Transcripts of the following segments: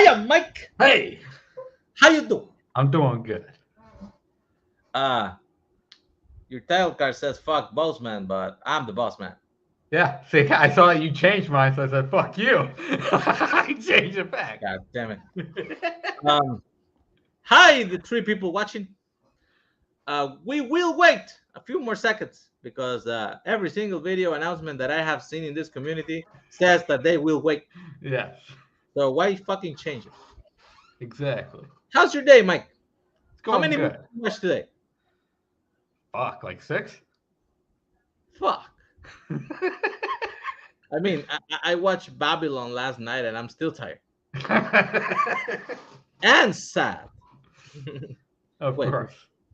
Hiya, Mike. Hey, How you doing? I'm doing good. Your title card says "fuck boss man," but I'm the boss man. Yeah, see, I saw that you changed mine, so I said, fuck you. I changed it back. God damn it. Hi, the three people watching. We will wait a few more seconds because every single video announcement that I have seen in this community says that they will wait. Yes, So why fucking change it? exactly. How's your day, Mike? It's How going many good. movies did you watch today? Fuck, like 6? Fuck. I mean, I watched Babylon last night and I'm still tired and sad. Of Wait, course.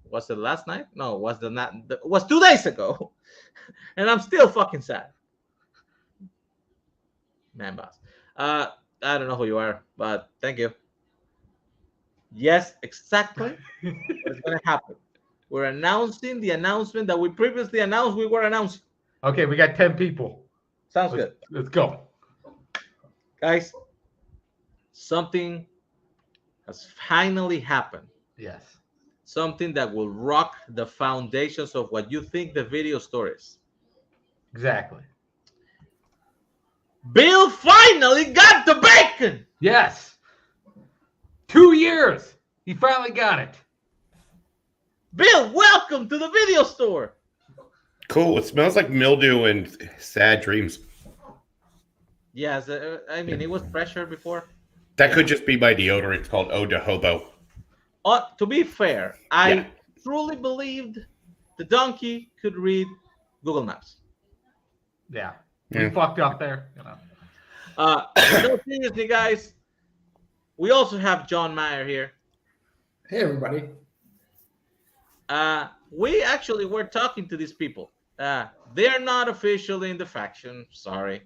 was it last night? No, was the not? Was 2 days ago, and I'm still fucking sad. Man, boss. I don't know who you are, but thank you. Yes, exactly what is going to happen. We're announcing the announcement that we previously announced we were announcing. Okay, we got 10 people. Sounds good. Let's go. Guys, something has finally happened. Yes. Something that will rock the foundations of what you think the video store is. Exactly. Bill finally got the bacon! Yes. 2 years. He finally got it. Bill, welcome to the video store. Cool. It smells like mildew and sad dreams. Yes, I mean, it was fresher before. That could just be my deodorant. It's called Ode to Hobo. To be fair, I truly believed the donkey could read Google Maps. Yeah. We fucked up there. You know. No, seriously, guys. We also have John Mayer here. Hey, everybody. We actually were talking to these people. They're not officially in the faction. Sorry.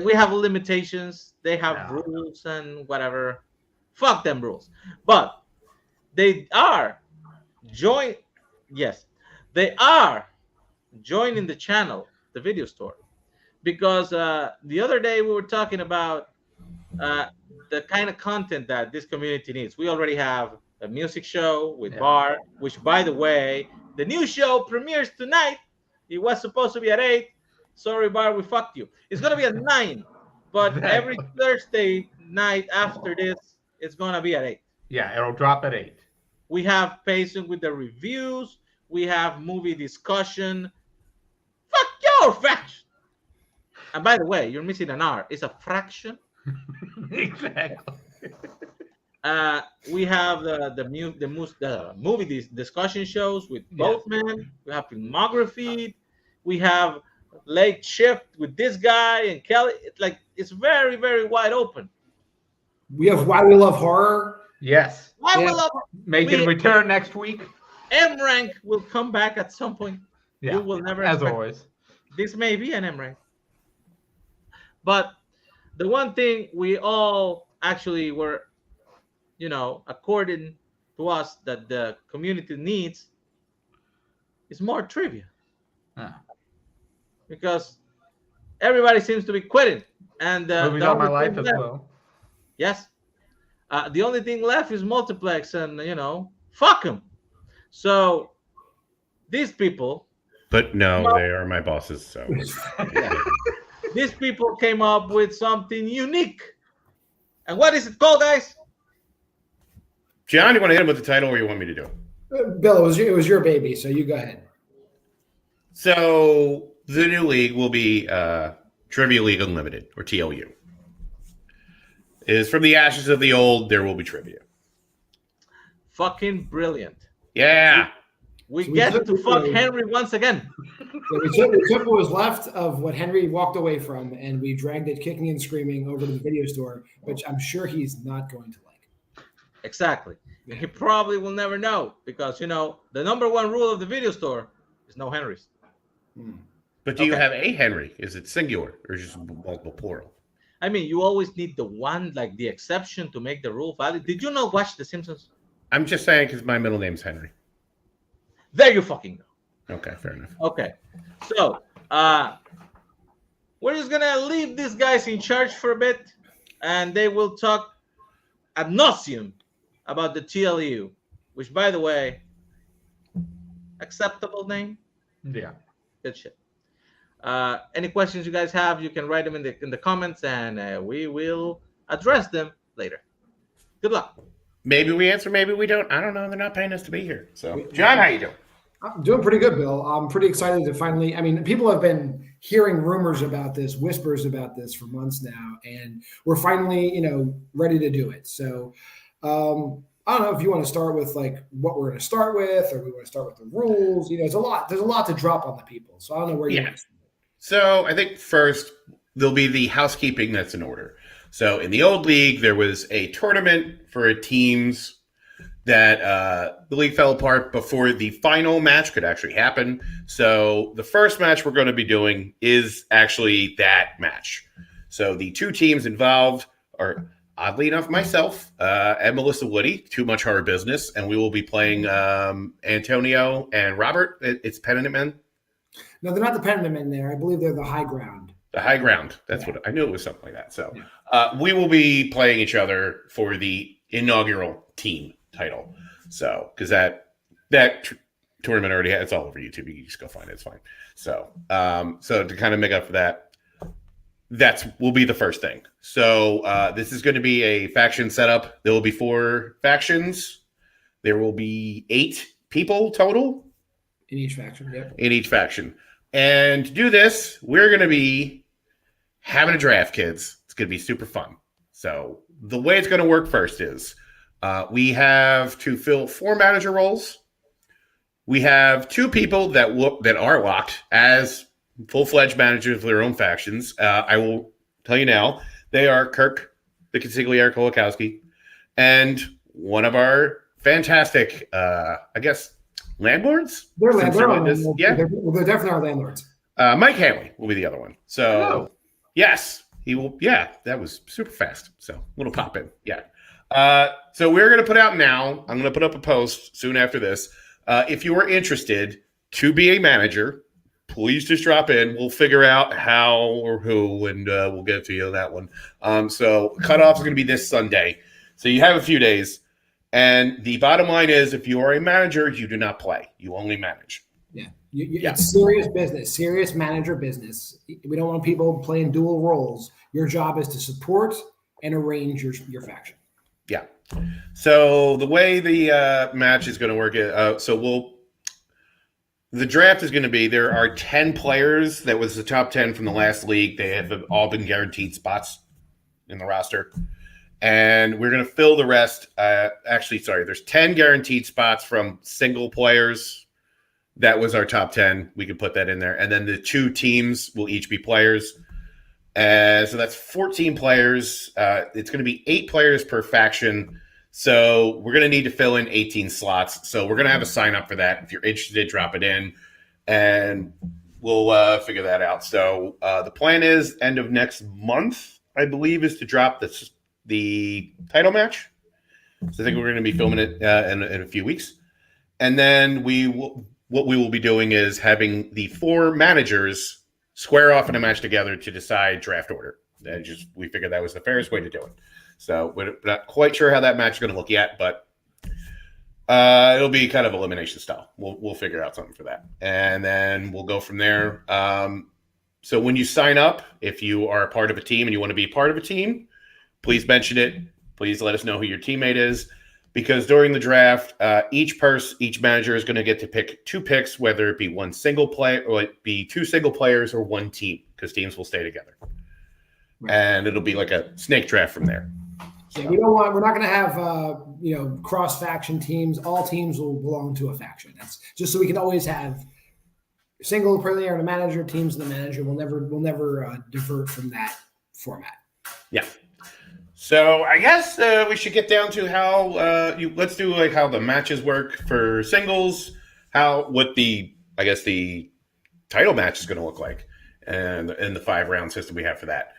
We have limitations. They have rules and whatever. Fuck them rules. But they are they are joining the channel, the video store, because the other day we were talking about the kind of content that this community needs. We already have a music show with Bar, which, by the way, the new show premieres tonight. It was supposed to be at 8. Sorry, Bar, we fucked you. It's gonna be at 9, but every Thursday night after this, it's gonna be at 8. Yeah, it'll drop at 8. We have pacing with the reviews. We have movie discussion. Fuck your faction. And by the way, you're missing an R. It's a fraction. Exactly. We have the movie discussion shows with both men. We have filmography. We have late shift with this guy and Kelly. It's very, very wide open. We have Why We Love Horror. Yes. We love Making a return next week. M rank will come back at some point. Yeah. We will never. As always. This may be an M rank. But the one thing we all actually were, according to us, that the community needs is more trivia. Because everybody seems to be quitting. And Movies All My Life as well. Yes. The only thing left is multiplex, and fuck them. So these people. But no, they are my bosses. So these people came up with something unique. And what is it called, guys? John, you want to hit him with the title, or you want me to do it? Bill, it was your baby, so you go ahead. So the new league will be Trivia League Unlimited, or TLU. It is from the ashes of the old. There will be trivia. Fucking brilliant. Yeah. We get to fuck Henry once again. So we took what was left of what Henry walked away from, and we dragged it kicking and screaming over to the video store, which I'm sure he's not going to like. Exactly. He probably will never know because, the number one rule of the video store is no Henrys. But do you have a Henry? Is it singular or just multiple plural? I mean, you always need the one, like the exception to make the rule valid. Did you not watch The Simpsons? I'm just saying because my middle name's Henry. There you fucking go. Okay, fair enough. Okay. So, we're just going to leave these guys in charge for a bit, and they will talk ad nauseum about the TLU, which, by the way, acceptable name. Yeah. Good shit. Any questions you guys have, you can write them in the comments, and we will address them later. Good luck. Maybe we answer, maybe we don't. I don't know. They're not paying us to be here. So, John, how you doing? I'm doing pretty good, Bill. I'm pretty excited to finally. I mean, people have been hearing rumors about this, whispers about this for months now, and we're finally, ready to do it. So, I don't know if you want to start with like what we're going to start with, or we want to start with the rules. There's a lot. There's a lot to drop on the people. So I don't know where you want to start. So I think first there'll be the housekeeping that's in order. So in the old league, there was a tournament for teams that the league fell apart before the final match could actually happen. So the first match we're going to be doing is actually that match. So the two teams involved are, oddly enough, myself and Melissa Woody, Too Much Horror Business, and we will be playing Antonio and Robert. It's Penitent Men. No, they're not the Penitent Men there. I believe they're the High Ground. The High Ground. That's what I knew it was something like that. So we will be playing each other for the inaugural team title. So because that tournament already it's all over YouTube. You can just go find it. It's fine. So so to kind of make up for that, will be the first thing. So this is going to be a faction setup. There will be 4 factions. There will be 8 people total in each faction. Yep. In each faction. And to do this, we're going to be having a draft, kids. It's going to be super fun. So the way it's going to work first is we have to fill 4 manager roles. We have 2 people that are locked as full-fledged managers of their own factions. I will tell you now, they are Kirk, the consigliere Kolakowski, and one of our fantastic, landlords? They're landlords. Yeah. They're definitely our landlords. Mike Hanley will be the other one. So, yes, he will. Yeah, that was super fast. So, little pop in. Yeah. So, we're going to put out now. I'm going to put up a post soon after this. If you are interested to be a manager, please just drop in. We'll figure out how or who, and we'll get to you on that one. So, cutoff is going to be this Sunday. So, you have a few days. And the bottom line is, if you are a manager, you do not play. You only manage. Yeah. It's serious business, serious manager business. We don't want people playing dual roles. Your job is to support and arrange your faction. Yeah. So the way the match is going to work, the draft is going to be, there are 10 players. That was the top 10 from the last league. They have all been guaranteed spots in the roster. And we're going to fill the rest. There's 10 guaranteed spots from single players. That was our top 10. We can put that in there. And then the 2 teams will each be players. So that's 14 players. It's going to be 8 players per faction. So we're going to need to fill in 18 slots. So we're going to have a sign up for that. If you're interested, drop it in. And we'll figure that out. So the plan is end of next month, I believe, is to drop the title match. So I think we're going to be filming it in a few weeks. And then what we will be doing is having the 4 managers square off in a match together to decide draft order. We figured that was the fairest way to do it. So we're not quite sure how that match is going to look yet, but it'll be kind of elimination style. We'll figure out something for that. And then we'll go from there. So when you sign up, if you are a part of a team and you want to be part of a team, please mention it. Please let us know who your teammate is, because during the draft, each manager is going to get to pick 2 picks, whether it be one single player or it be 2 single players or 1 team, because teams will stay together. Right. And it'll be like a snake draft from there. Yeah, we're not going to have cross faction teams. All teams will belong to a faction. That's just so we can always have single player and a manager, teams and the manager. We'll never divert from that format. Yeah. So I guess we should get down to how let's do like how the matches work for singles, what the title match is going to look like, and in the 5-round system we have for that.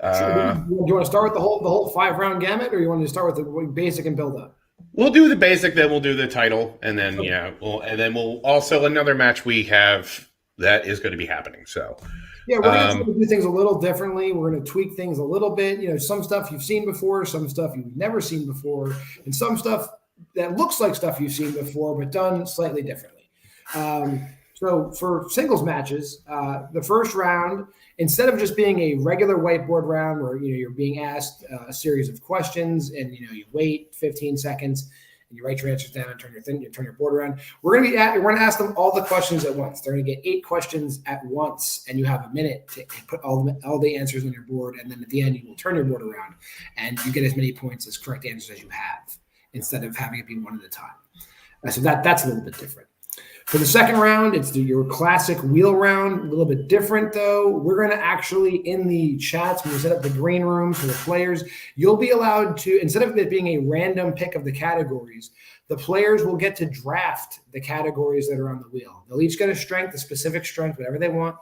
So do you want to start with the whole 5-round gamut, or you want to start with the basic and build up? We'll do the basic, then we'll do the title, and then we'll also another match we have that is going to be happening. So Yeah, we're going to try to do things a little differently. We're going to tweak things a little bit. You know, some stuff you've seen before, some stuff you've never seen before, and some stuff that looks like stuff you've seen before, but done slightly differently. So for singles matches, the first round, instead of just being a regular whiteboard round where you're being asked a series of questions and you wait 15 seconds and you write your answers down and turn your board around, we're going to ask them all the questions at once. They're going to get 8 questions at once, and you have a minute to put all the answers on your board, and then at the end you will turn your board around and you get as many points as correct answers as you have, instead of having it be one at a time. So that's a little bit different. For the second round, it's your classic wheel round, a little bit different though. We're going to actually, in the chats, when we set up the green room for the players, you'll be allowed to, instead of it being a random pick of the categories, the players will get to draft the categories that are on the wheel. They'll each get a specific strength, whatever they want,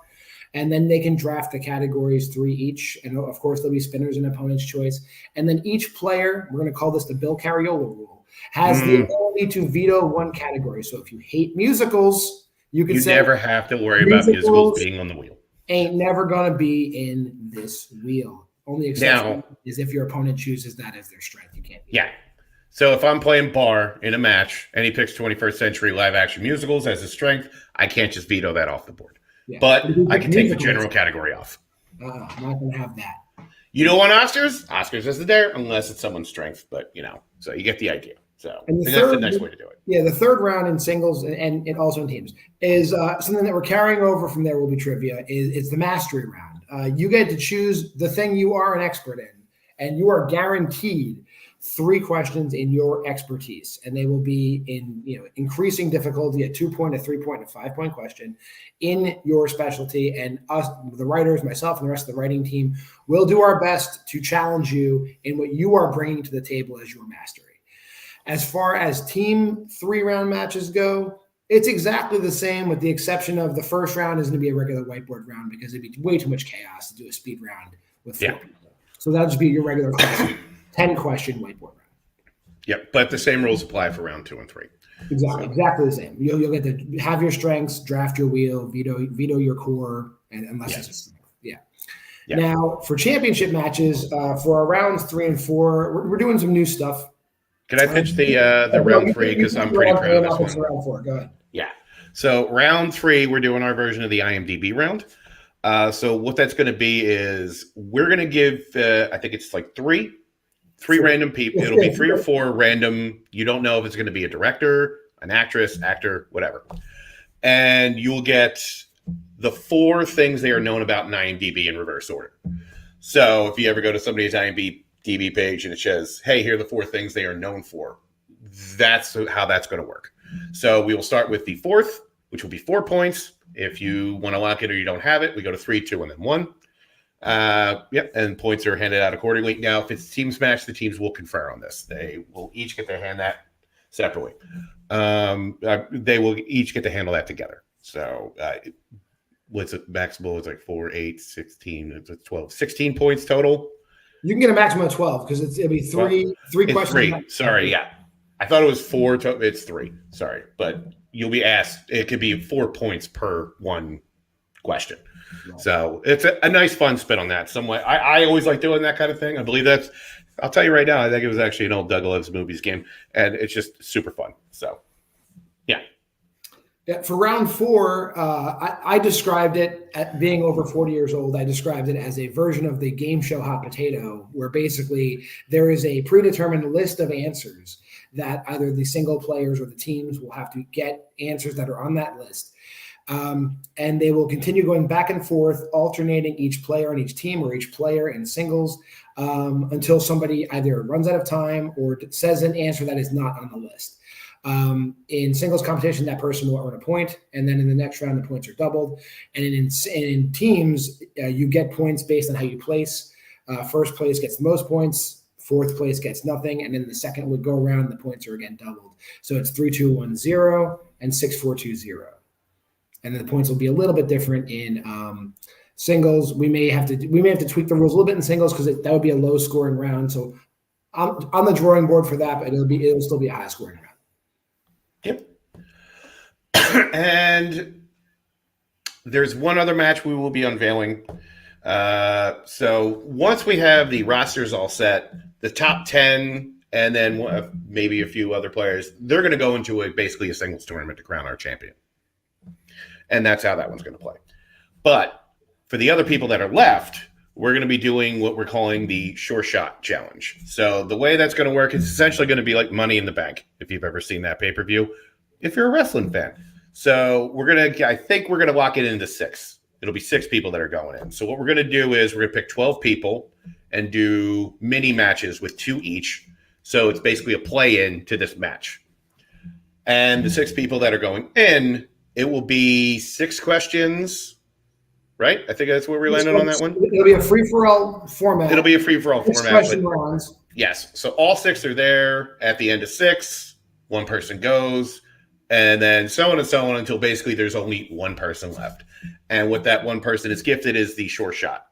and then they can draft the categories 3 each. And of course, there'll be spinners and opponent's choice. And then each player, we're going to call this the Bill Cariola rule, has the ability to veto one category. So if you hate musicals, you say never have to worry about musicals being on the wheel. Ain't never going to be in this wheel. Only exception is if your opponent chooses that as their strength. You can't. Yeah. So if I'm playing Bar in a match and he picks 21st century live action musicals as his strength, I can't just veto that off the board. Yeah. But I can take the general category off. I'm not going to have that. You don't want Oscars? Oscars isn't there unless it's someone's strength, but so you get the idea. So that's a nice way to do it. Yeah, the third round in singles and also in teams is something that we're carrying over from there will be trivia. It's the mastery round. You get to choose the thing you are an expert in, and you are guaranteed 3 questions in your expertise, and they will be in increasing difficulty, a 2-point, a 3-point, and a 5-point question in your specialty. And us, the writers, myself, and the rest of the writing team, will do our best to challenge you in what you are bringing to the table as your mastery. As far as team 3-round matches go, it's exactly the same, with the exception of the first round is going to be a regular whiteboard round because it'd be way too much chaos to do a speed round with 4 people. So that'll just be your regular classic 10-question whiteboard round. Yep, but the same rules apply for round 2 and 3. Exactly the same. You'll get to have your strengths, draft your wheel, veto your core, and unless it's a strength. Yeah. Now for championship matches, for our rounds 3 and 4, we're doing some new stuff. Can I pitch the round 3 because I'm pretty proud of this one? Round 4. Go ahead. Yeah. So round 3, we're doing our version of the IMDb round. So what that's going to be is we're going to give I think it's like 3 random people. It'll be 3 or 4 random. You don't know if it's going to be a director, an actress, actor, whatever. And you'll get the 4 things they are known about in IMDb in reverse order. So if you ever go to somebody's IMDb page and it says, hey, here are the 4 things they are known for, that's how that's going to work. So we will start with the 4th, which will be 4 points. If you want to lock it or you don't have it, we go to 3, 2, and then 1. And points are handed out accordingly. Now, if it's teams match, the teams will confer on this. They will each get to hand that separately. They will each get to handle that together. So what's it? Maximal is like 4, 8, 16, 12, 16 points total. You can get a maximum of 12 because it'll be 3 questions. 3. Sorry, yeah. I thought it was 4. It's 3. Sorry, but you'll be asked. It could be 4 points per one question. Right. So it's a nice, fun spin on that. Somewhat, I always like doing that kind of thing. I believe that's. I'll tell you right now. I think it was actually an old Doug Loves Movies game, and it's just super fun. So, yeah. Yeah, for round 4, I described it at being over 40 years old. I described it as a version of the game show Hot Potato, where basically there is a predetermined list of answers that either the single players or the teams will have to get answers that are on that list. And they will continue going back and forth, alternating each player on each team or each player in singles until somebody either runs out of time or says an answer that is not on the list. In singles competition, that person will earn a point, and then in the next round, the points are doubled. And in teams, you get points based on how you place. First place gets the most points, 4th place gets nothing, and then the second would go around, the points are again doubled. So it's 3, 2, 1, 0, and 6, 4, 2, 0. And then the points will be a little bit different in singles. We may have to tweak the rules a little bit in singles because that would be a low scoring round. So I'm on the drawing board for that, but it'll still be a high scoring round. Yep. And there's one other match we will be unveiling. So once we have the rosters all set, the top 10 and then maybe a few other players, they're going to go into basically a singles tournament to crown our champion. And that's how that one's going to play. But for the other people that are left, we're going to be doing what we're calling the Sure Shot Challenge. So the way that's going to work is essentially going to be like Money in the Bank, if you've ever seen that pay-per-view, if you're a wrestling fan. So I think we're going to lock it into 6. It'll be 6 people that are going in. So what we're going to do is we're going to pick 12 people and do mini matches with 2 each. So it's basically a play-in to this match. And the 6 people that are going in, it will be 6 questions, right? I think that's where we landed on that one. It'll be a free-for-all format. It'll be a free-for-all format. Question rounds. Yes. So all 6 are there. At the end of 6, one person goes. And then so on and so on until basically there's only one person left. And what that one person is gifted is the Sure Shot.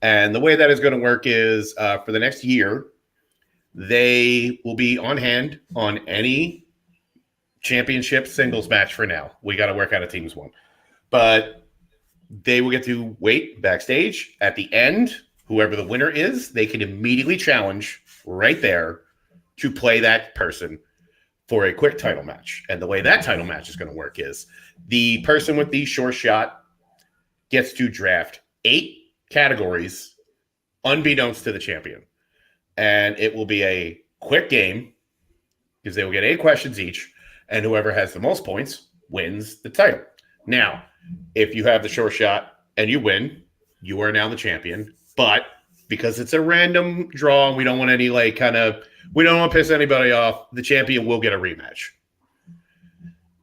And the way that is going to work is for the next year, they will be on hand on any championship singles match for now. We got to work out a teams one. But they will get to wait backstage. At the end, whoever the winner is, they can immediately challenge right there to play that person for a quick title match. And the way that title match is going to work is the person with the Sure Shot gets to draft 8 categories unbeknownst to the champion. And it will be a quick game because they will get 8 questions each. And whoever has the most points wins the title. Now, if you have the Sure Shot and you win, you are now the champion. But because it's a random draw and we don't want any we don't want to piss anybody off, the champion will get a rematch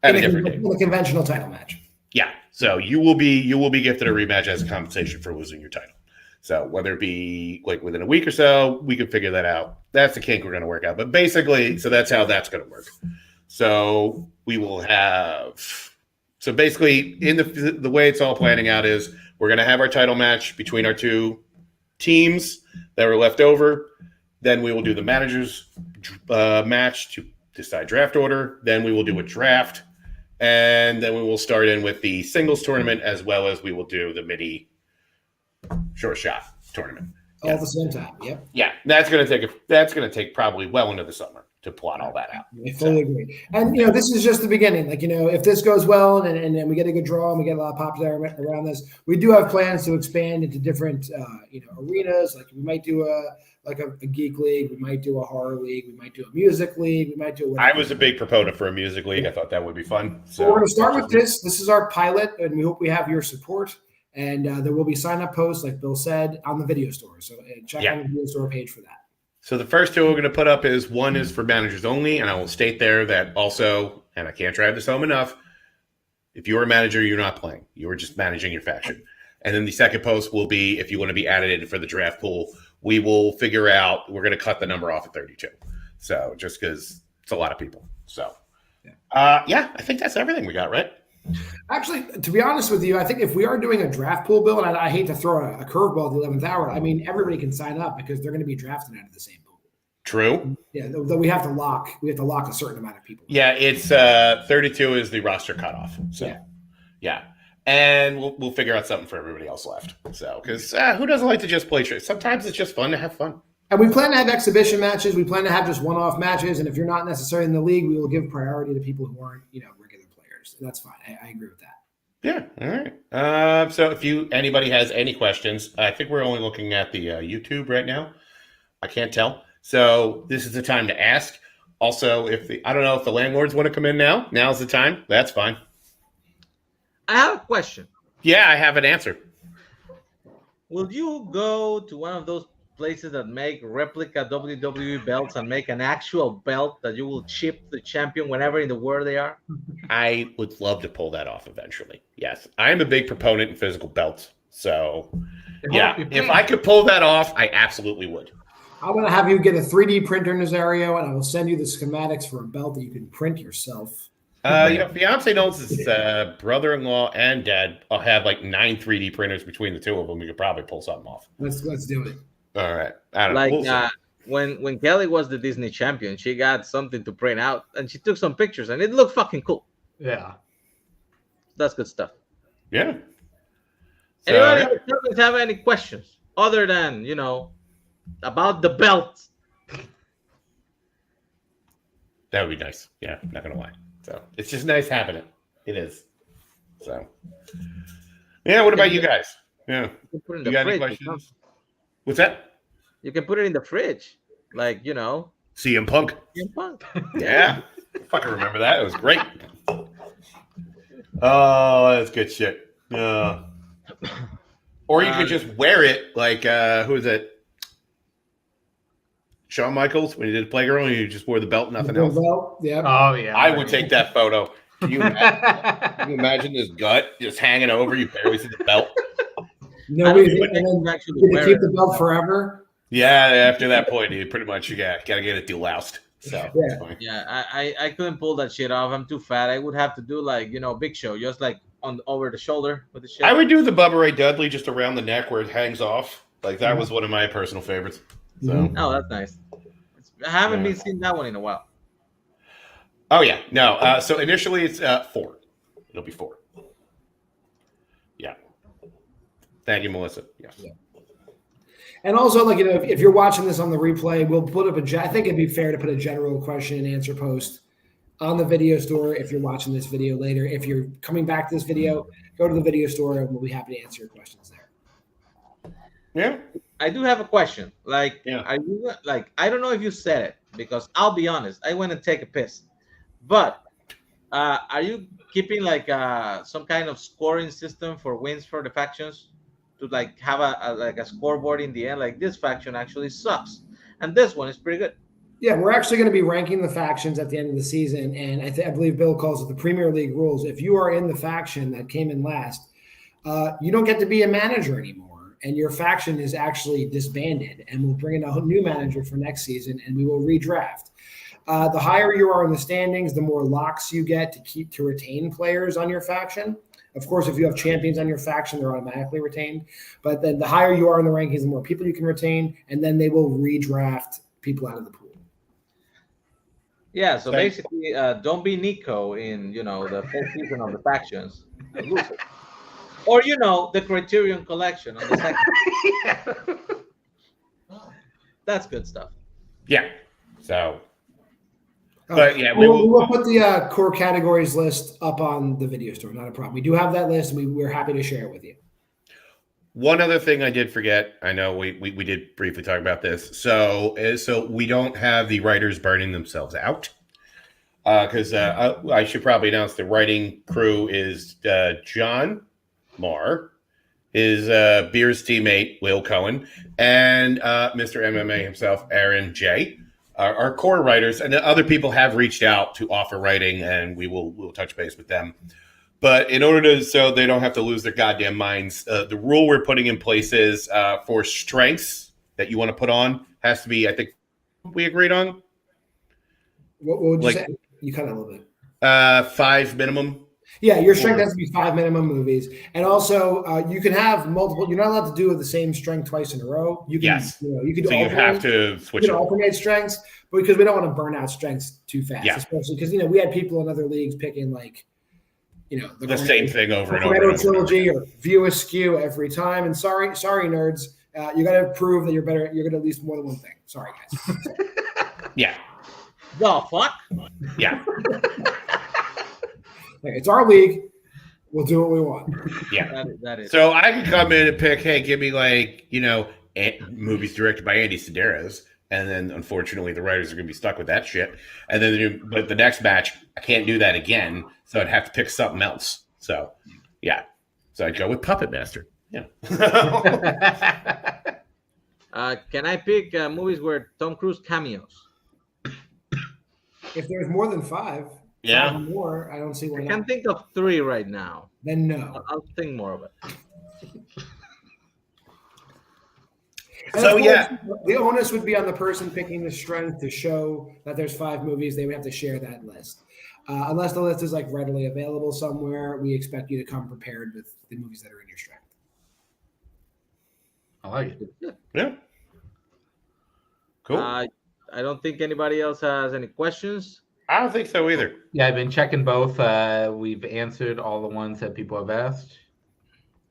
at a different day. A conventional title match. Yeah. So you will be gifted a rematch as a compensation for losing your title. So whether it be like within a week or so, we can figure that out. That's the kink we're going to work out. But basically, so that's how that's going to work. So we will have. So basically, in the way it's all planning out is we're going to have our title match between our 2 teams that were left over. Then we will do the managers match to decide draft order. Then we will do a draft. And then we will start in with the singles tournament as well as we will do the mini Sure Shot tournament. All at the same time. Yep. Yeah, that's going to take probably well into the summer to plot all that out. I fully agree. And this is just the beginning. if this goes well and we get a good draw and we get a lot of popularity around this, we do have plans to expand into different arenas. Like we might do a geek league, we might do a horror league, we might do a music league, we might do I was a big proponent for a music league. I thought that would be fun. So we're going to start with this. This is our pilot, and we hope we have your support. And there will be sign-up posts, like Bill said, on the video store. So check out the video store page for that. So the first 2 we're going to put up is one is for managers only, and I will state there that also, and I can't drive this home enough, if you're a manager, you're not playing. You are just managing your faction. And then the second post will be if you want to be added in for the draft pool, we will figure out, we're going to cut the number off at 32. So just because it's a lot of people. So, I think that's everything we got, right? Actually, to be honest with you, I think if we are doing a draft pool, Bill, and I hate to throw a curveball at the 11th hour, I mean, everybody can sign up because they're going to be drafted out of the same pool. True. Yeah, though we have to lock a certain amount of people. Yeah, it's 32 is the roster cutoff. So, yeah. And we'll figure out something for everybody else left. So, because who doesn't like to just play trade? Sometimes it's just fun to have fun. And we plan to have exhibition matches. We plan to have just one-off matches. And if you're not necessarily in the league, we will give priority to people who aren't, regular players. And that's fine. I agree with that. Yeah. All right. So if anybody has any questions, I think we're only looking at the YouTube right now. I can't tell. So this is the time to ask. Also, I don't know if the landlords want to come in now. Now's the time. That's fine. I have a question. Yeah, I have an answer. Will you go to one of those places that make replica WWE belts and make an actual belt that you will ship the champion whenever in the world they are? I would love to pull that off eventually. Yes, I am a big proponent in physical belts. So, if I could pull that off, I absolutely would. I'm going to have you get a 3D printer, Nazario, and I will send you the schematics for a belt that you can print yourself. Fiance knows his brother-in-law and dad. I'll have like 9 3D printers between the 2 of them. We could probably pull something off. Let's do it. All right. I don't know. Like when Kelly was the Disney champion, she got something to print out and she took some pictures and it looked fucking cool. Yeah. That's good stuff. Yeah. So Anybody yeah, in the comments have any questions other than about the belt? that would be nice. Yeah, not gonna lie. So it's just nice having it. It is. So yeah. You What can about you guys? Yeah. you can put it in You the got any fridge or something. questions? What's that? You can put it in the fridge, like CM Punk. CM Punk. Yeah. Yeah. I fucking remember that. It was great. Oh, that's good shit. Yeah. Or you could just wear it like who is it? Shawn Michaels when he did Playgirl and you just wore the belt, nothing else. Well, yeah. Oh yeah. I would take that photo. Can you imagine this gut just hanging over? You barely see the belt. Nobody's think and they then can actually you wear keep it. the belt forever. Yeah, after that point, you pretty much gotta get it deloused. So Yeah. it's fine. Yeah, I couldn't pull that shit off. I'm too fat. I would have to do like Big Show, just like on over the shoulder with the shit. I would do the Bubba Ray Dudley just around the neck where it hangs off. Like that was one of my personal favorites. So Mhm. Oh, that's nice. I haven't Yeah. been seeing that one in a while. oh yeah, no. So initially it's 4. It'll be 4. Yeah. Thank you, Melissa. Yes. Yeah. And also, like if you're watching this on the replay, we'll put up I think it'd be fair to put a general question and answer post on the video store. If you're watching this video later, if you're coming back to this video, go to the video store and we'll be happy to answer your questions there. Yeah. I do have a question. Like, Yeah. are you like? I don't know if you said it because I'll be honest. I went and take a piss. But are you keeping like some kind of scoring system for wins for the factions to like have a scoreboard in the end? Like this faction actually sucks, and this one is pretty good. Yeah, we're actually going to be ranking the factions at the end of the season, and I believe Bill calls it the Premier League rules. If you are in the faction that came in last, you don't get to be a manager anymore, and your faction is actually disbanded, and we'll bring in a new manager for next season, and we will redraft. The higher you are in the standings, the more locks you get to retain players on your faction. Of course, if you have champions on your faction, they're automatically retained. But then the higher you are in the rankings, the more people you can retain, and then they will redraft people out of the pool. Yeah. So basically, don't be Nico in the first season of the factions, and lose it. Or the Criterion Collection on the second. That's good stuff. Yeah. So but yeah, we'll put the core categories list up on the video store. Not a problem. We do have that list, and we're happy to share it with you. one other thing I did forget. I know we did briefly talk about this. So we don't have the writers burning themselves out. Because I should probably announce the writing crew is John Marr, his Beers teammate Will Cohen, and Mr. MMA himself, Aaron J. Our core writers, and other people have reached out to offer writing, and we'll touch base with them. But in order so they don't have to lose their goddamn minds, the rule we're putting in place is for strengths that you want to put on has to be, I think, we agreed on. What would you say? You cut it a little bit. 5 minimum. Yeah, your strength has to be 5 minimum movies, and also you can have multiple. You're not allowed to do the same strength twice in a row. You can, Yes. you can do. So you have to switch. You can alternate strengths, because we don't want to burn out strengths too fast, Yeah. especially because we had people in other leagues picking like, the same thing over and over. Cornetto trilogy or View Askew every time. And sorry, nerds, you got to prove that you're better. You're good at least more than one thing. Sorry, guys. Yeah. The fuck? Yeah. It's our league. We'll do what we want. Yeah. That is. So I can come in and pick, hey, give me movies directed by Andy Sedaris. And then unfortunately the writers are going to be stuck with that shit. And then, but the next match, I can't do that again. So I'd have to pick something else. So yeah. So I'd go with Puppet Master. Yeah. Can I pick movies where Tom Cruise cameos? If there's more than 5, Yeah. 5 or more, I don't see why I not. can think of 3 right now. Then no. I'll think more of it. And So of course, yeah. the onus would be on the person picking the strength to show that there's 5 movies. They would have to share that list. Unless the list is like readily available somewhere, we expect you to come prepared with the movies that are in your strength. I like it. Yeah. Cool. I don't think anybody else has any questions. I don't think so either. Yeah, I've been checking both. We've answered all the ones that people have asked.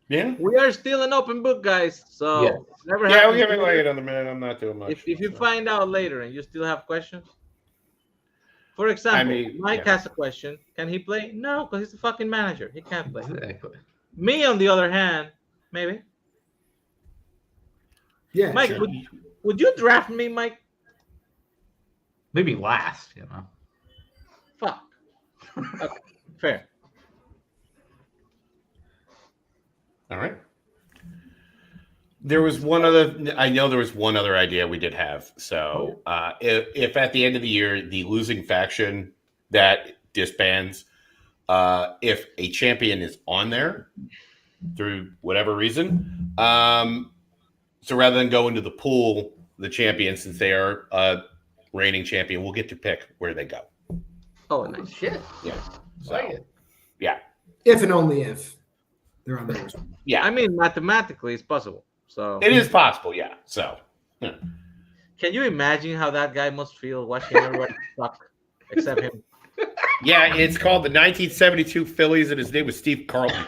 Yeah. We are still an open book, guys. So Yes. never Yeah, happens we'll give it later. like another minute. I'm not doing much. If you so. find out later and you still have questions, for example, mean, Mike yeah. has a question. Can he play? No, because he's the fucking manager. He can't play. Exactly. Me, on the other hand, maybe. Yeah, Mike, sure. would you draft me, Mike? Maybe last, you know. Fuck. Okay, fair. All right. There was one other. I know there was one other idea we did have. So, if at the end of the year the losing faction that disbands, if a champion is on there through whatever reason, so rather than go into the pool, the champion, since they are a reigning champion, will get to pick where they go. Oh, Oh, nice. shit. Yeah. So, Like it. yeah. If and only if they're on there. Yeah. I mean, mathematically, it's possible. So It is possible. Yeah. So. Yeah. can you imagine how that guy must feel watching everybody suck except him? Yeah, it's called the 1972 Phillies, and his name was Steve Carlton.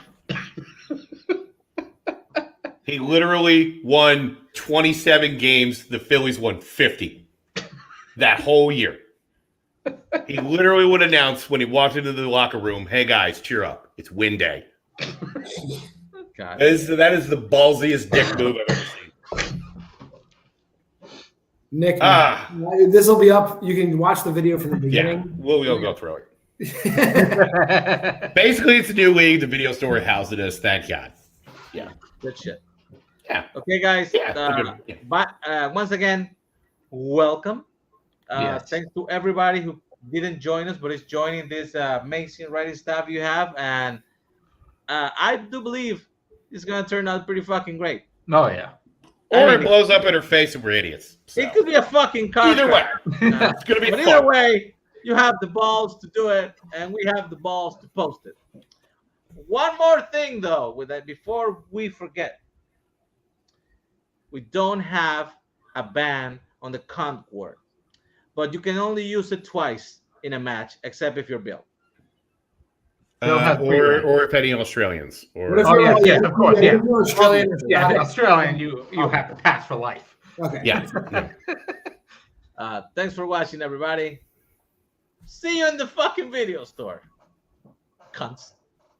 He literally won 27 games. The Phillies won 50 that whole year. He literally would announce when he walked into the locker room, "Hey guys, cheer up! It's win day." God. That is the ballsiest dick move I've ever seen. Nick, Ah. this will be up. You can watch the video from the Yeah, beginning. we'll go through it. Basically, it's a new league. The video store housing us. Thank God. Yeah. Good shit. Yeah. Okay, guys. Yeah. Yeah. But once again, welcome. Yes. Thanks to everybody who didn't join us, but is joining this amazing writing staff you have, and I do believe it's gonna turn out pretty fucking great. Oh, yeah. Or I mean, it blows up in her face and we're idiots. So. It could be a fucking car Either way, crash. it's gonna be But fun. either way, you have the balls to do it, and we have the balls to post it. One more thing, though, with that, before we forget, we don't have a ban on the cunt word, but you can only use it twice in a match, except if you're Bill. Or if any Australians. Or What if Oh, you're- yes, of course, yeah. if you're Australian, Yeah, if you're Australian, you have to pass for life. Okay. yeah. Thanks for watching, everybody. See you in the fucking video store. Cunts.